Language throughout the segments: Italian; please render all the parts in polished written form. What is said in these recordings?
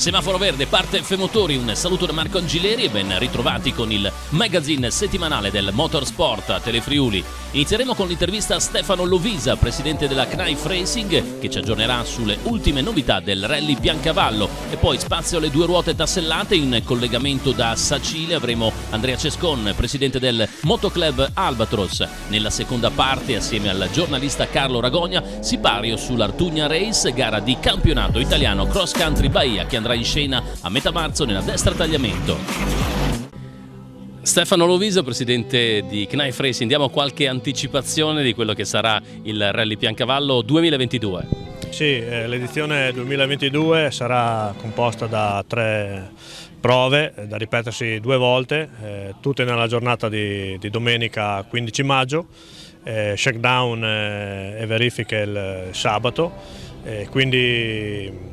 Semaforo verde, parte Femotori, un saluto da Marco Angileri e ben ritrovati con il magazine settimanale del Motorsport a Telefriuli. Inizieremo con l'intervista a Stefano Lovisa, presidente della Knife Racing, che ci aggiornerà sulle ultime novità del Rally Piancavallo, e poi spazio alle due ruote tassellate. In collegamento da Sacile avremo Andrea Cescon, presidente del Motoclub Albatros. Nella seconda parte, assieme al giornalista Carlo Ragogna, sipario sull'Artugna Race, gara di campionato italiano Cross Country Bahia, che andrà in scena a metà marzo nella destra tagliamento. Stefano Lovisa, presidente di Knife Racing, diamo qualche anticipazione di quello che sarà il Rally Piancavallo 2022. Sì, l'edizione 2022 sarà composta da 3 prove da ripetersi 2 volte, tutte nella giornata di domenica 15 maggio, shakedown e verifiche il sabato, quindi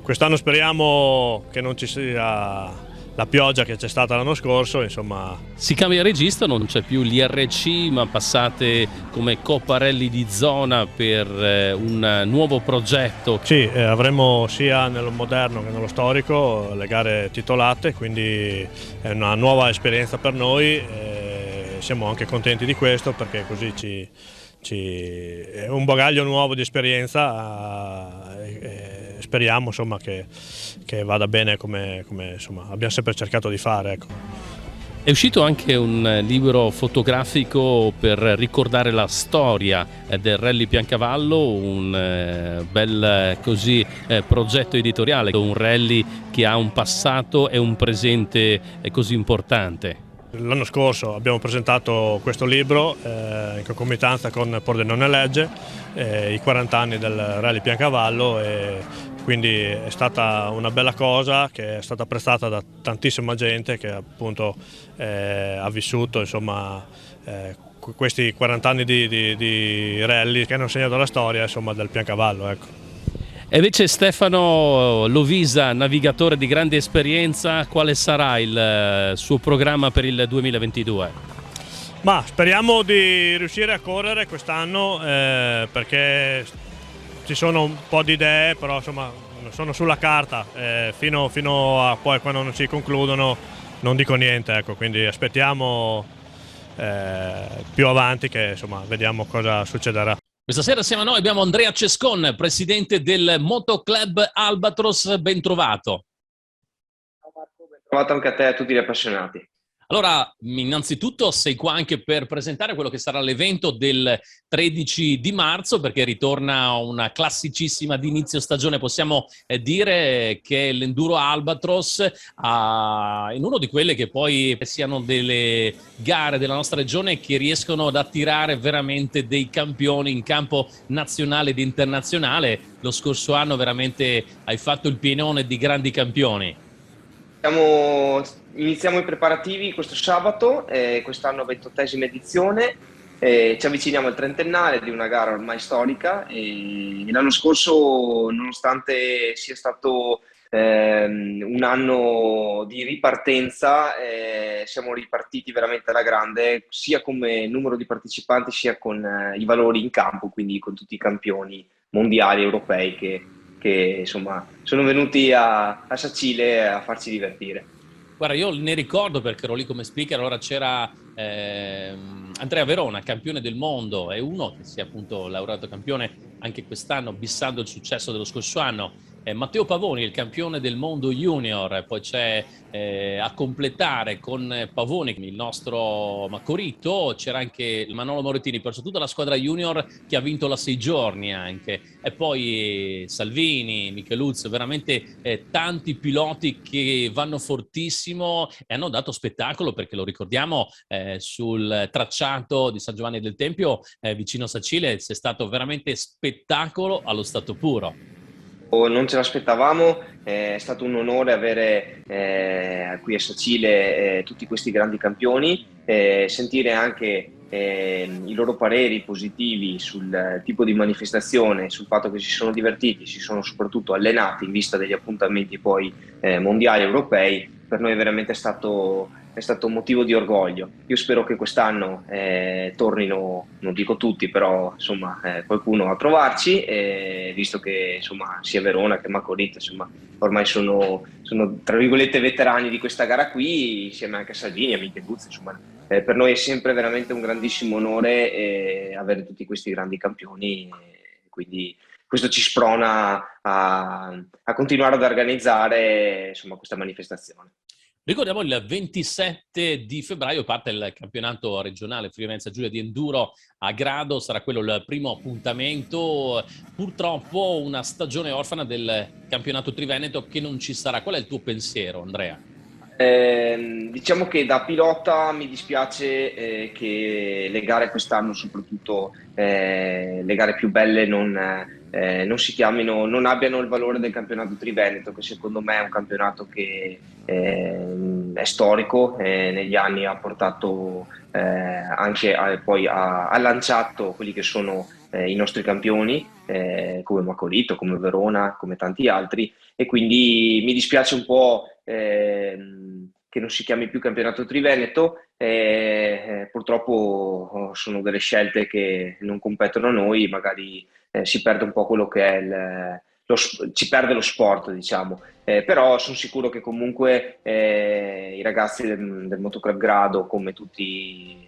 quest'anno speriamo che non ci sia la pioggia che c'è stata l'anno scorso, insomma. Si cambia registro, non c'è più l'IRC, ma passate come Coppa Rally di zona per un nuovo progetto. Sì, avremo sia nello moderno che nello storico le gare titolate, quindi è una nuova esperienza per noi, siamo anche contenti di questo perché così è un bagaglio nuovo di esperienza. Speriamo insomma, che vada bene come insomma, abbiamo sempre cercato di fare. Ecco. È uscito anche un libro fotografico per ricordare la storia del Rally Piancavallo, un bel progetto editoriale, un rally che ha un passato e un presente così importante. L'anno scorso abbiamo presentato questo libro in concomitanza con Pordenone Legge, i 40 anni del Rally Piancavallo, e quindi è stata una bella cosa che è stata apprezzata da tantissima gente che appunto ha vissuto insomma, questi 40 anni di rally che hanno segnato la storia insomma, del Piancavallo. Ecco. E invece Stefano Lovisa, navigatore di grande esperienza, quale sarà il suo programma per il 2022? Ma speriamo di riuscire a correre quest'anno perché ci sono un po' di idee, però insomma sono sulla carta, fino a poi quando non si concludono non dico niente, ecco, quindi aspettiamo più avanti che insomma vediamo cosa succederà. Questa sera assieme a noi abbiamo Andrea Cescon, presidente del Motoclub Albatros, ben trovato. Ciao Marco, ben trovato anche a te e a tutti gli appassionati. Allora, innanzitutto sei qua anche per presentare quello che sarà l'evento del 13 di marzo, perché ritorna una classicissima di inizio stagione, possiamo dire che l'Enduro Albatros in uno di quelle che poi siano delle gare della nostra regione che riescono ad attirare veramente dei campioni in campo nazionale ed internazionale. Lo scorso anno veramente hai fatto il pienone di grandi campioni. Iniziamo i preparativi questo sabato, quest'anno 28ª edizione, ci avviciniamo al trentennale di una gara ormai storica e l'anno scorso, nonostante sia stato un anno di ripartenza, siamo ripartiti veramente alla grande, sia come numero di partecipanti sia con i valori in campo, quindi con tutti i campioni mondiali europei che insomma sono venuti a Sacile a farci divertire. Guarda, io ne ricordo perché ero lì come speaker, allora c'era Andrea Verona, campione del mondo, e uno che si è appunto laureato campione anche quest'anno, bissando il successo dello scorso anno. Matteo Pavoni, il campione del mondo junior, poi c'è a completare con Pavoni il nostro Macorito, c'era anche il Manolo Morettini, per tutta la squadra junior che ha vinto la 6 giorni anche, e poi Salvini, Micheluzzo, veramente tanti piloti che vanno fortissimo e hanno dato spettacolo, perché lo ricordiamo sul tracciato di San Giovanni del Tempio vicino a Sacile c'è stato veramente spettacolo allo stato puro. Non ce l'aspettavamo, è stato un onore avere qui a Sacile tutti questi grandi campioni, sentire anche i loro pareri positivi sul tipo di manifestazione, sul fatto che si sono divertiti, si sono soprattutto allenati in vista degli appuntamenti poi mondiali europei. Per noi è veramente stato è stato un motivo di orgoglio. Io spero che quest'anno tornino, non dico tutti, però insomma qualcuno a trovarci, visto che insomma sia Verona che Macorita insomma ormai sono tra virgolette veterani di questa gara qui, insieme anche a Salvini, a Micheluzzi, insomma per noi è sempre veramente un grandissimo onore avere tutti questi grandi campioni, quindi questo ci sprona a continuare ad organizzare insomma, questa manifestazione. Ricordiamo il 27 di febbraio parte il campionato regionale Friuli Venezia Giulia di Enduro a Grado, sarà quello il primo appuntamento. Purtroppo una stagione orfana del campionato Triveneto che non ci sarà. Qual è il tuo pensiero, Andrea? Diciamo che da pilota mi dispiace che le gare quest'anno, soprattutto le gare più belle, non si chiamino, non abbiano il valore del campionato Triveneto, che secondo me è un campionato che è storico, negli anni ha portato anche poi ha lanciato quelli che sono i nostri campioni, come Macorito, come Verona, come tanti altri, e quindi mi dispiace un po' che non si chiami più campionato Triveneto. Purtroppo sono delle scelte che non competono a noi, magari si perde un po' quello che è ci perde lo sport, diciamo. Però sono sicuro che comunque i ragazzi del Motoclub Grado, come tutti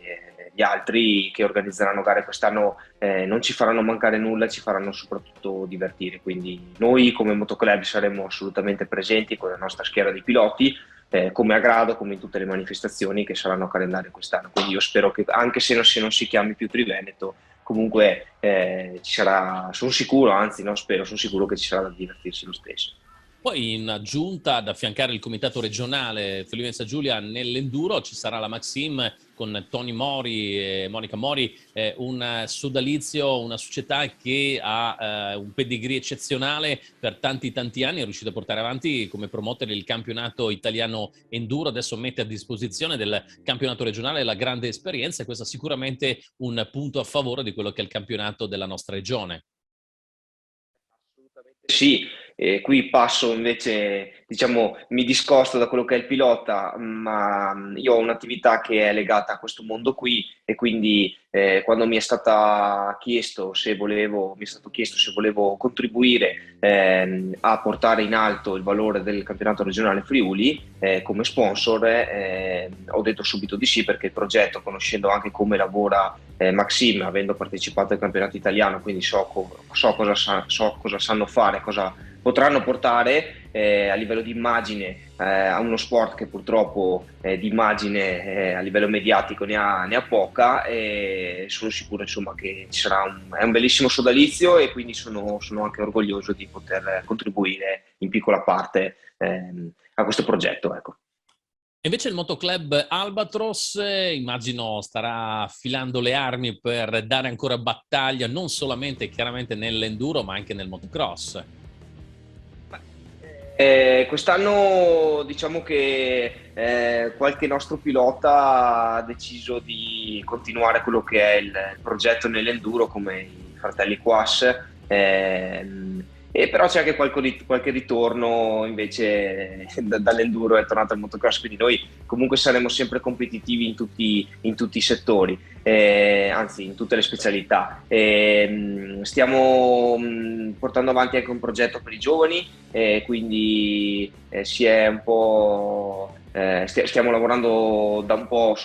gli altri che organizzeranno gare quest'anno, non ci faranno mancare nulla, ci faranno soprattutto divertire. Quindi noi come Motoclub saremo assolutamente presenti con la nostra schiera di piloti, come a Grado, come in tutte le manifestazioni che saranno a calendario quest'anno. Quindi io spero che, anche se non si chiami più Triveneto, comunque ci sarà, sono sicuro, anzi no, spero, sono sicuro che ci sarà da divertirsi lo stesso. Poi in aggiunta ad affiancare il comitato regionale Friuli Venezia Giulia nell'enduro ci sarà la Maxim con Tony Mori e Monica Mori, un sodalizio, una società che ha un pedigree eccezionale per tanti anni, è riuscita a portare avanti come promoter il campionato italiano enduro, adesso mette a disposizione del campionato regionale la grande esperienza e questo è sicuramente un punto a favore di quello che è il campionato della nostra regione. Sì, qui passo invece, diciamo, mi discosto da quello che è il pilota, ma io ho un'attività che è legata a questo mondo qui e quindi quando mi è stato chiesto se volevo contribuire a portare in alto il valore del campionato regionale Friuli come sponsor, ho detto subito di sì, perché il progetto, conoscendo anche come lavora Maxim, avendo partecipato al campionato italiano, quindi so cosa sanno fare, cosa potranno portare a livello di immagine a uno sport che purtroppo di immagine a livello mediatico ne ha poca, e sono sicuro insomma che ci sarà è un bellissimo sodalizio e quindi sono anche orgoglioso di poter contribuire in piccola parte a questo progetto, ecco. Invece il Motoclub Albatros, immagino, starà affilando le armi per dare ancora battaglia non solamente chiaramente nell'enduro ma anche nel motocross. Quest'anno diciamo che qualche nostro pilota ha deciso di continuare quello che è il progetto nell'enduro, come i fratelli Quas, e però c'è anche qualche ritorno invece dall'enduro, è tornato al motocross, quindi noi comunque saremo sempre competitivi in tutti i settori, anzi in tutte le specialità. Stiamo portando avanti anche un progetto per i giovani, quindi si è un po'... stiamo lavorando da un po'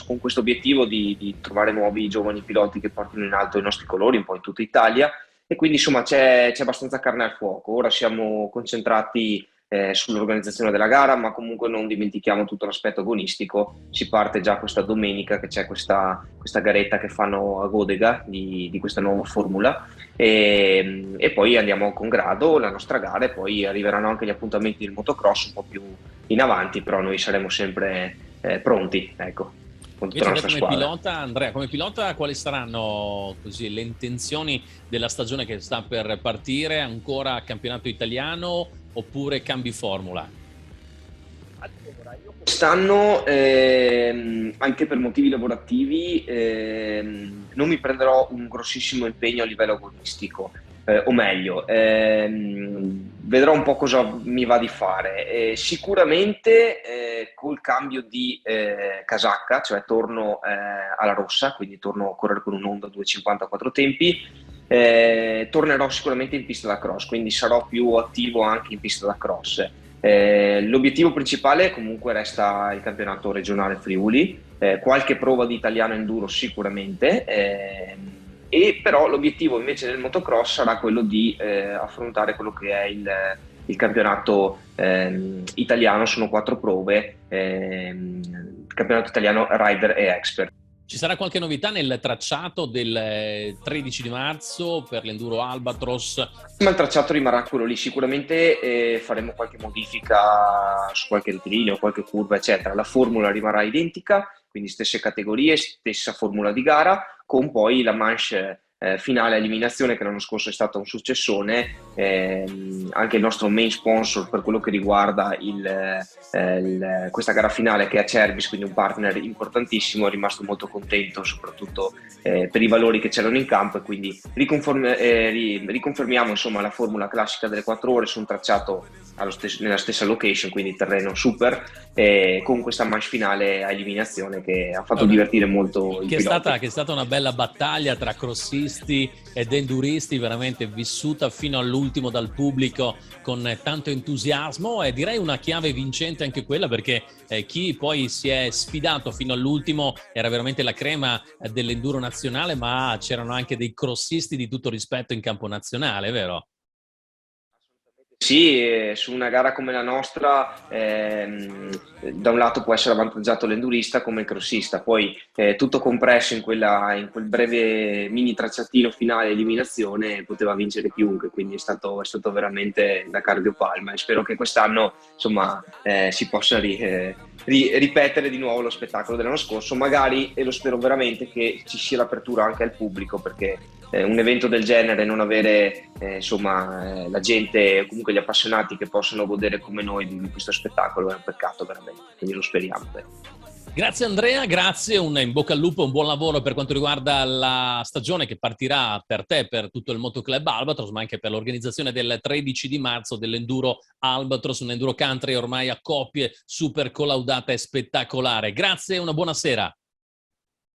con questo obiettivo di trovare nuovi giovani piloti che portino in alto i nostri colori un po' in tutta Italia, e quindi insomma c'è abbastanza carne al fuoco. Ora siamo concentrati sull'organizzazione della gara, ma comunque non dimentichiamo tutto l'aspetto agonistico. Si parte già questa domenica, che c'è questa garetta che fanno a Godega di questa nuova formula, e poi andiamo con Grado, la nostra gara, e poi arriveranno anche gli appuntamenti del motocross un po' più in avanti, però noi saremo sempre pronti, ecco, con tutta la Invece nostra come squadra. pilota, Andrea, come pilota quali saranno così le intenzioni della stagione che sta per partire? Ancora campionato italiano oppure cambi formula? Quest'anno, anche per motivi lavorativi, non mi prenderò un grossissimo impegno a livello agonistico. o meglio, vedrò un po' cosa mi va di fare. Sicuramente col cambio di casacca, cioè torno alla rossa, quindi torno a correre con un'Honda 250 a 4 tempi, tornerò sicuramente in pista da cross, quindi sarò più attivo anche in pista da cross. L'obiettivo principale comunque resta il campionato regionale Friuli, qualche prova di italiano enduro sicuramente, e però l'obiettivo invece del motocross sarà quello di affrontare quello che è il campionato italiano. Sono 4 prove, il campionato italiano Rider e Expert. Ci sarà qualche novità nel tracciato del 13 di marzo per l'Enduro Albatros? Il tracciato rimarrà quello lì, sicuramente faremo qualche modifica su qualche rettilineo, qualche curva eccetera. La formula rimarrà identica, quindi stesse categorie, stessa formula di gara, con poi la manche finale a eliminazione, che l'anno scorso è stato un successone. Anche il nostro main sponsor per quello che riguarda questa gara finale, che è Acerbis, quindi un partner importantissimo, è rimasto molto contento soprattutto per i valori che c'erano in campo, e quindi riconfermiamo insomma la formula classica delle 4 ore su un tracciato nella stessa location, quindi terreno super, con questa manche finale a eliminazione che ha fatto divertire molto il pilota. Che è stata una bella battaglia tra crossisti ed enduristi, veramente vissuta fino all'ultimo dal pubblico con tanto entusiasmo, e direi una chiave vincente anche quella, perché chi poi si è sfidato fino all'ultimo era veramente la crema dell'enduro nazionale, ma c'erano anche dei crossisti di tutto rispetto in campo nazionale, vero? Sì, su una gara come la nostra da un lato può essere avvantaggiato l'endurista come il crossista, poi tutto compresso in quel breve mini tracciatino finale eliminazione poteva vincere chiunque, quindi è stato veramente da cardiopalma, e spero che quest'anno insomma si possa ripetere di nuovo lo spettacolo dell'anno scorso, magari, e lo spero veramente, che ci sia l'apertura anche al pubblico, perché un evento del genere, non avere la gente, comunque gli appassionati che possono godere come noi di questo spettacolo, è un peccato veramente, quindi lo speriamo. Grazie Andrea, grazie, un in bocca al lupo, un buon lavoro per quanto riguarda la stagione che partirà per te, per tutto il Motoclub Albatros, ma anche per l'organizzazione del 13 di marzo dell'Enduro Albatros, un Enduro Country ormai a coppie, super collaudata e spettacolare. Grazie e una buona sera.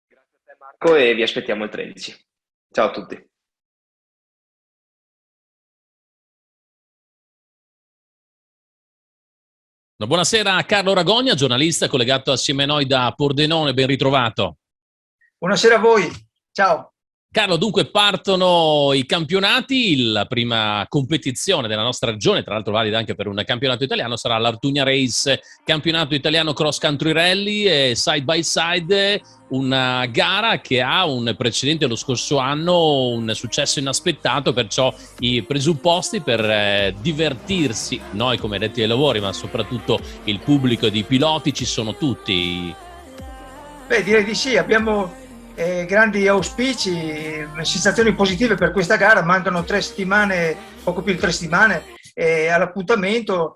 Grazie a te Marco, e vi aspettiamo il 13. Ciao a tutti. Una buonasera a Carlo Ragogna, giornalista collegato assieme a noi da Pordenone, ben ritrovato. Buonasera a voi, ciao. Carlo, dunque partono i campionati, la prima competizione della nostra regione, tra l'altro valida anche per un campionato italiano, sarà l'Artuña Race, campionato italiano cross country rally e side by side, una gara che ha un precedente lo scorso anno, un successo inaspettato, perciò i presupposti per divertirsi, noi come addetti ai lavori, ma soprattutto il pubblico ed i piloti, ci sono tutti. Beh, direi di sì, abbiamo grandi auspici, sensazioni positive per questa gara. Mancano 3 settimane, poco più di 3 settimane all'appuntamento,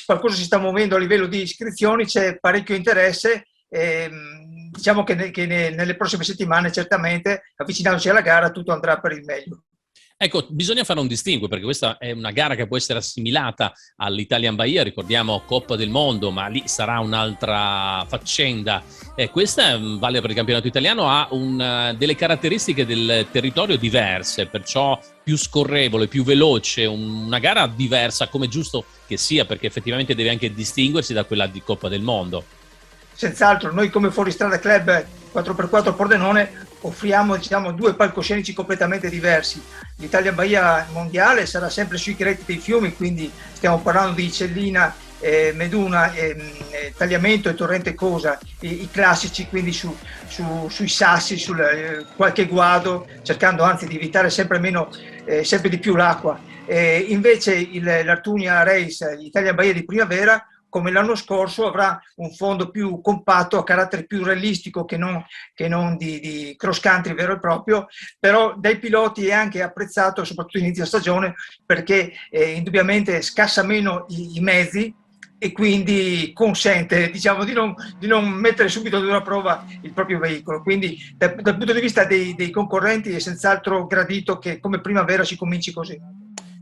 qualcosa si sta muovendo a livello di iscrizioni, c'è parecchio interesse, diciamo che nelle prossime settimane certamente, avvicinandoci alla gara, tutto andrà per il meglio. Ecco, bisogna fare un distinguo, perché questa è una gara che può essere assimilata all'Italian Bahia, ricordiamo Coppa del Mondo, ma lì sarà un'altra faccenda. Questa vale per il campionato italiano, ha delle caratteristiche del territorio diverse, perciò più scorrevole, più veloce, una gara diversa, come giusto che sia, perché effettivamente deve anche distinguersi da quella di Coppa del Mondo. Senz'altro, noi come Fuoristrada Club 4x4 Pordenone offriamo, diciamo, 2 palcoscenici completamente diversi. L'Italia Bahia mondiale sarà sempre sui cretti dei fiumi, quindi stiamo parlando di Cellina, Meduna, Tagliamento e Torrente Cosa, i classici, quindi sui sassi, qualche guado, cercando anzi di evitare sempre di più l'acqua. Invece l'Artuña Race, l'Italia Bahia di primavera, come l'anno scorso, avrà un fondo più compatto, a carattere più realistico che non di cross country vero e proprio, però dai piloti è anche apprezzato, soprattutto inizio stagione, perché indubbiamente scassa meno i mezzi, e quindi consente, diciamo, di non mettere subito ad una prova il proprio veicolo. Quindi dal punto di vista dei concorrenti è senz'altro gradito che come primavera si cominci così.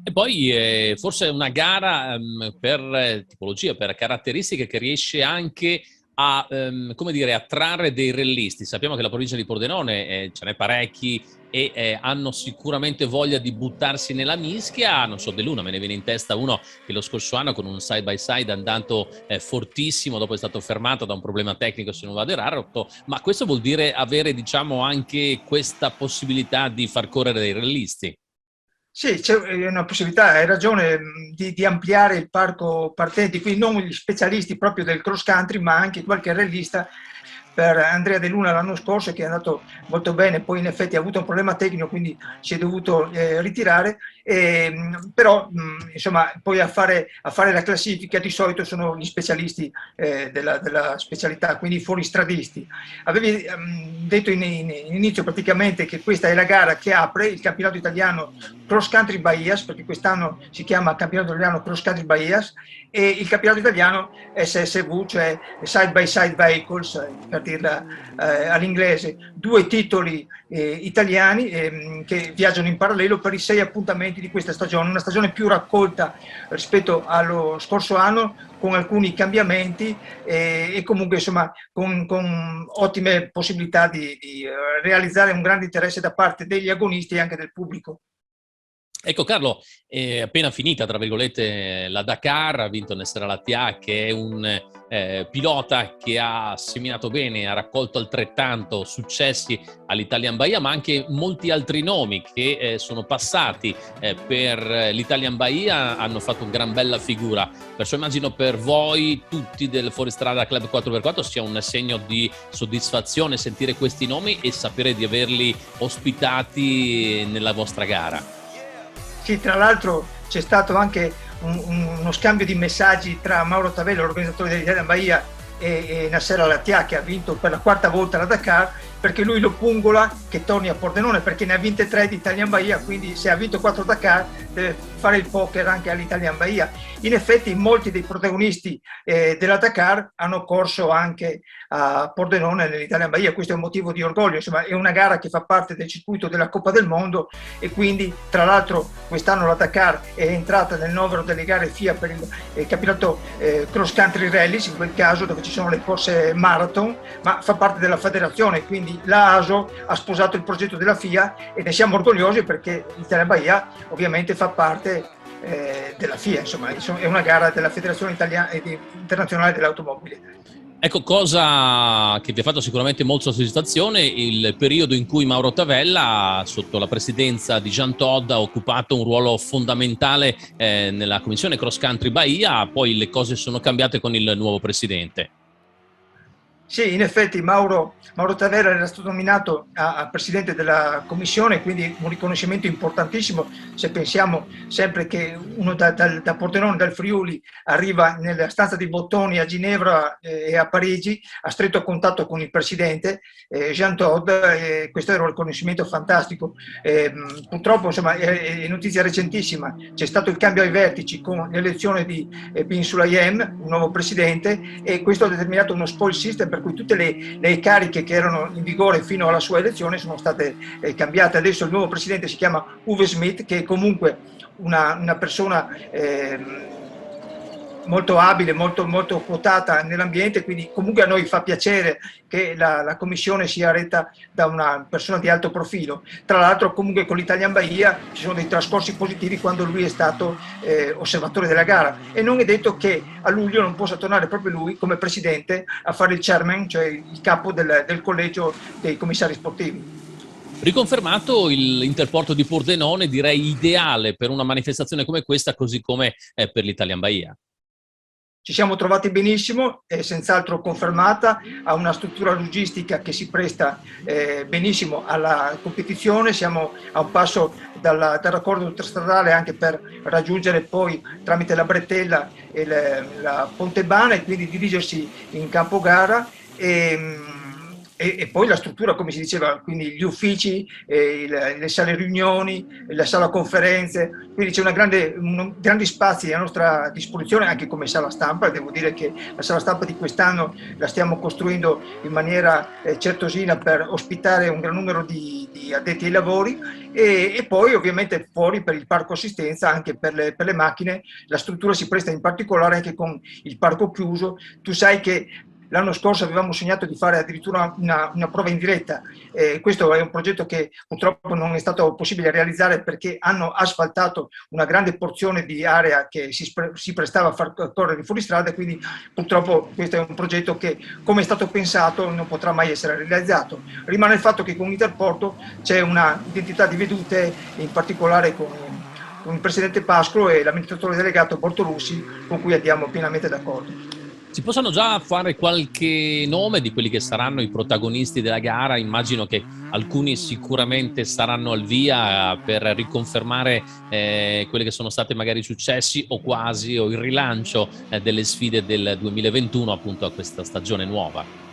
E poi forse è una gara per tipologia, per caratteristiche che riesce anche a, come dire, attrarre dei rallisti. Sappiamo che la provincia di Pordenone ce n'è parecchi e hanno sicuramente voglia di buttarsi nella mischia. Non so, De Luna, me ne viene in testa uno che lo scorso anno con un side by side andando fortissimo, dopo è stato fermato da un problema tecnico, se non vado errato, ma questo vuol dire avere, diciamo, anche questa possibilità di far correre dei rallisti. Sì, c'è una possibilità, hai ragione, di ampliare il parco partenti, quindi non gli specialisti proprio del cross country, ma anche qualche rallista. Per Andrea De Luna l'anno scorso, che è andato molto bene, poi in effetti ha avuto un problema tecnico, quindi si è dovuto ritirare, però insomma poi a fare la classifica di solito sono gli specialisti della specialità, quindi i fuoristradisti. Avevi detto in inizio praticamente che questa è la gara che apre il campionato italiano Cross Country Bahias, perché quest'anno si chiama campionato italiano Cross Country Bahias, e il campionato italiano SSV, cioè Side by Side Vehicles, per dirla all'inglese, 2 titoli italiani che viaggiano in parallelo per i 6 appuntamenti di questa stagione, una stagione più raccolta rispetto allo scorso anno, con alcuni cambiamenti e comunque insomma con ottime possibilità di realizzare un grande interesse da parte degli agonisti e anche del pubblico. Ecco Carlo, è appena finita, tra virgolette, la Dakar, ha vinto Nasser Al-Attiyah, che è un pilota che ha seminato bene, ha raccolto altrettanto successi all'Italian Bahia, ma anche molti altri nomi che sono passati per l'Italian Bahia hanno fatto una gran bella figura. Perciò immagino per voi tutti del Fuoristrada Club 4x4 sia un segno di soddisfazione sentire questi nomi e sapere di averli ospitati nella vostra gara. Sì, tra l'altro c'è stato anche uno scambio di messaggi tra Mauro Tavello, l'organizzatore dell'Italian Bahia, e Nasser Al-Attiyah, che ha vinto per la 4ª volta la Dakar, perché lui lo pungola che torni a Pordenone, perché ne ha vinte 3 di Italian Bahia, quindi se ha vinto 4 Dakar deve fare il poker anche all'Italian Bahia. In effetti molti dei protagonisti della Dakar hanno corso anche a Pordenone nell'Italian Bahia, questo è un motivo di orgoglio, insomma è una gara che fa parte del circuito della Coppa del Mondo, e quindi tra l'altro quest'anno la Dakar è entrata nel novero delle gare FIA per il campionato Cross Country Rallies, in quel caso dove ci sono le corse marathon, ma fa parte della federazione, quindi la ASO ha sposato il progetto della FIA e ne siamo orgogliosi, perché l'Italian Bahia ovviamente fa parte della FIA, insomma è una gara della Federazione Internazionale dell'Automobile. Ecco, cosa che vi ha fatto sicuramente molta soddisfazione, il periodo in cui Mauro Tavella, sotto la presidenza di Jean Todt, ha occupato un ruolo fondamentale nella commissione Cross Country Bahia. Poi le cose sono cambiate con il nuovo presidente. Sì, in effetti Mauro Tavera era stato nominato a presidente della commissione, quindi un riconoscimento importantissimo se pensiamo sempre che uno da Pordenone, dal Friuli, arriva nella stanza dei bottoni a Ginevra e a Parigi, a stretto contatto con il presidente Jean Todt, questo era un riconoscimento fantastico. Purtroppo insomma è notizia recentissima, c'è stato il cambio ai vertici con l'elezione di Bin Sulayem, un nuovo presidente, e questo ha determinato uno spoil system per cui tutte le cariche che erano in vigore fino alla sua elezione sono state cambiate. Adesso il nuovo presidente si chiama Uwe Smith, che è comunque una persona molto abile, molto quotata nell'ambiente, quindi comunque a noi fa piacere che la commissione sia retta da una persona di alto profilo. Tra l'altro comunque con l'Italian Bahia ci sono dei trascorsi positivi quando lui è stato osservatore della gara, e non è detto che a luglio non possa tornare proprio lui come presidente a fare il chairman, cioè il capo del collegio dei commissari sportivi. Riconfermato l'Interporto di Pordenone, direi ideale per una manifestazione come questa, così come per l'Italian Bahia. Ci siamo trovati benissimo, è senz'altro confermata, ha una struttura logistica che si presta benissimo alla competizione, siamo a un passo dal raccordo autostradale anche per raggiungere poi tramite la Bretella e la Pontebana e quindi dirigersi in campo gara. E poi la struttura, come si diceva, quindi gli uffici, le sale riunioni, la sala conferenze, quindi c'è grandi spazi a nostra disposizione anche come sala stampa. Devo dire che la sala stampa di quest'anno la stiamo costruendo in maniera certosina per ospitare un gran numero di addetti ai lavori, e poi ovviamente fuori per il parco assistenza, anche per le macchine. La struttura si presta in particolare anche con il parco chiuso. Tu sai che l'anno scorso avevamo sognato di fare addirittura una prova in diretta. Questo è un progetto che purtroppo non è stato possibile realizzare perché hanno asfaltato una grande porzione di area che si prestava a far correre fuori strada, quindi purtroppo questo è un progetto che, come è stato pensato, non potrà mai essere realizzato. Rimane il fatto che con Interporto c'è una identità di vedute, in particolare con il presidente Pascolo e l'amministratore delegato Bortolussi, con cui andiamo pienamente d'accordo. Si possono già fare qualche nome di quelli che saranno i protagonisti della gara? Immagino che alcuni sicuramente saranno al via per riconfermare quelli che sono stati magari i successi o quasi, o il rilancio delle sfide del 2021 appunto a questa stagione nuova.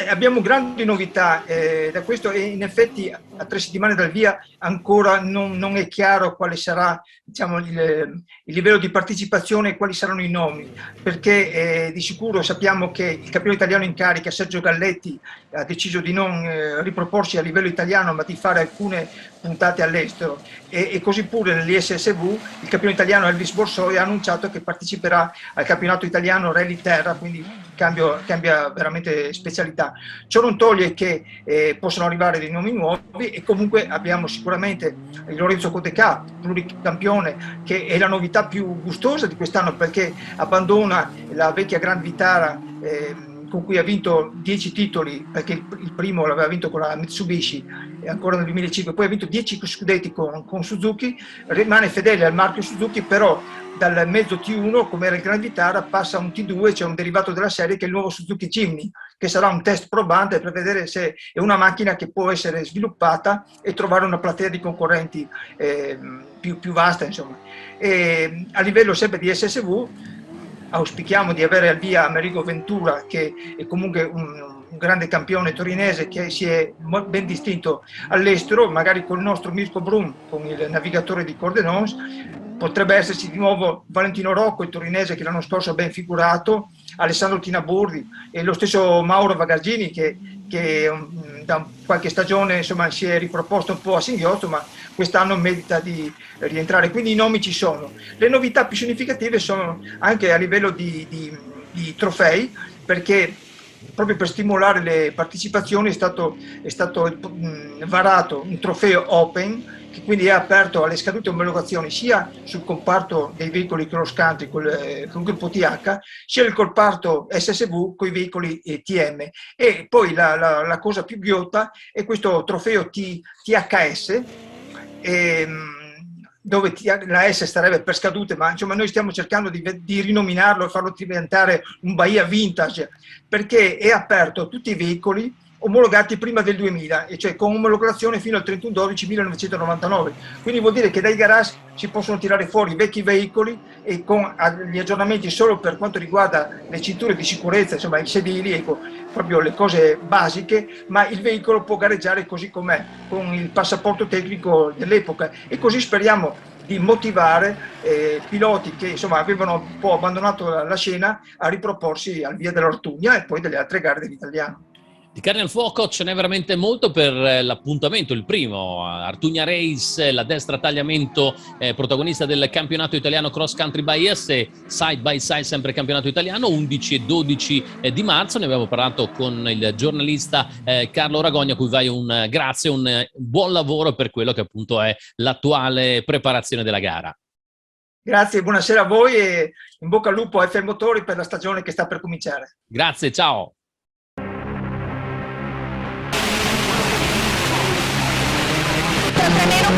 Abbiamo grandi novità da questo, e in effetti a 3 settimane dal via ancora non è chiaro quale sarà, diciamo, il livello di partecipazione e quali saranno i nomi, perché di sicuro sappiamo che il campione italiano in carica Sergio Galletti ha deciso di non riproporsi a livello italiano, ma di fare alcune puntate all'estero, e così pure nell'ISSV il campione italiano Elvis Borsoi ha annunciato che parteciperà al campionato italiano Rally Terra, quindi cambia veramente specialità. Ciò non toglie che possono arrivare dei nomi nuovi, e comunque abbiamo sicuramente Lorenzo Cotecà, pluricampione, che è la novità più gustosa di quest'anno, perché abbandona la vecchia Grand Vitara con cui ha vinto 10 titoli, perché il primo l'aveva vinto con la Mitsubishi ancora nel 2005, poi ha vinto 10 scudetti con Suzuki, rimane fedele al marchio Suzuki, però dal mezzo T1, come era il Grand Vitara, passa a un T2, c'è un derivato della serie che è il nuovo Suzuki Jimny, che sarà un test probante per vedere se è una macchina che può essere sviluppata e trovare una platea di concorrenti più vasta, insomma. E a livello sempre di SSV auspichiamo di avere al via Amerigo Ventura, che è comunque un grande campione torinese che si è ben distinto all'estero, magari con il nostro Mirko Brum, con il navigatore di Cordenons. Potrebbe esserci di nuovo Valentino Rocco, il torinese, che l'anno scorso ha ben figurato, Alessandro Tinaburdi e lo stesso Mauro Vagargini che da qualche stagione, insomma, si è riproposto un po' a singhiozzo, ma quest'anno merita di rientrare. Quindi i nomi ci sono. Le novità più significative sono anche a livello di trofei, perché proprio per stimolare le partecipazioni è stato varato un trofeo Open, che quindi è aperto alle scadute omologazioni sia sul comparto dei veicoli cross country con il gruppo TH, sia nel comparto SSV con i veicoli TM. E poi la cosa più ghiotta è questo trofeo THS, dove la S starebbe per scadute, ma insomma noi stiamo cercando di rinominarlo e farlo diventare un Bahia Vintage, perché è aperto a tutti i veicoli omologati prima del 2000, e cioè con omologazione fino al 31/12/1999. Quindi vuol dire che dai garage si possono tirare fuori i vecchi veicoli, e con gli aggiornamenti solo per quanto riguarda le cinture di sicurezza, insomma i sedili, ecco, proprio le cose basiche, ma il veicolo può gareggiare così com'è, con il passaporto tecnico dell'epoca, e così speriamo di motivare piloti che insomma avevano un po' abbandonato la scena a riproporsi al via dell'Ortugna e poi delle altre gare dell'italiano. Di carne al fuoco ce n'è veramente molto per l'appuntamento, il primo, Artugna Race, la destra tagliamento, protagonista del campionato italiano Cross Country by S, side by side sempre campionato italiano, 11 e 12 di marzo. Ne abbiamo parlato con il giornalista Carlo Ragogna, a cui vai un grazie, un buon lavoro per quello che appunto è l'attuale preparazione della gara. Grazie, buonasera a voi e in bocca al lupo a FM Motori per la stagione che sta per cominciare. Grazie, ciao. Nero